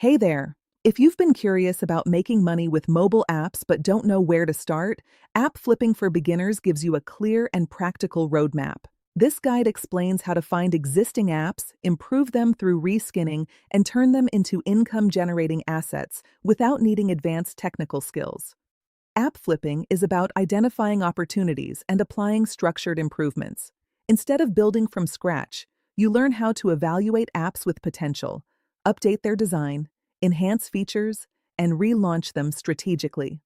Hey there! If you've been curious about making money with mobile apps but don't know where to start, App Flipping for Beginners gives you a clear and practical roadmap. This guide explains how to find existing apps, improve them through reskinning, and turn them into income-generating assets without needing advanced technical skills. App flipping is about identifying opportunities and applying structured improvements. Instead of building from scratch, you learn how to evaluate apps with potential, update their design, enhance features, and relaunch them strategically.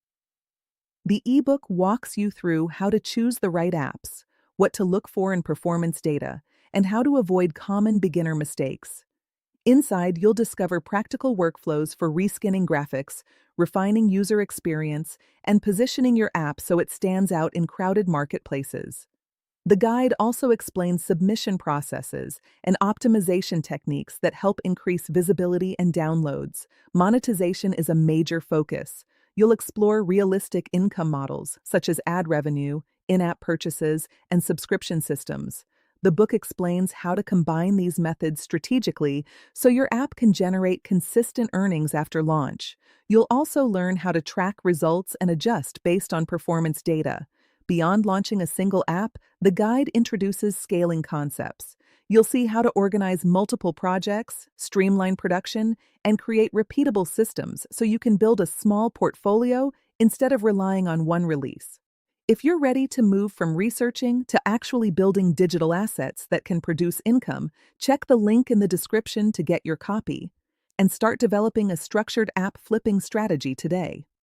The ebook walks you through how to choose the right apps, what to look for in performance data, and how to avoid common beginner mistakes. Inside, you'll discover practical workflows for reskinning graphics, refining user experience, and positioning your app so it stands out in crowded marketplaces. The guide also explains submission processes and optimization techniques that help increase visibility and downloads. Monetization is a major focus. You'll explore realistic income models, such as ad revenue, in-app purchases, and subscription systems. The book explains how to combine these methods strategically so your app can generate consistent earnings after launch. You'll also learn how to track results and adjust based on performance data. Beyond launching a single app, the guide introduces scaling concepts. You'll see how to organize multiple projects, streamline production, and create repeatable systems so you can build a small portfolio instead of relying on one release. If you're ready to move from researching to actually building digital assets that can produce income, check the link in the description to get your copy and start developing a structured app flipping strategy today.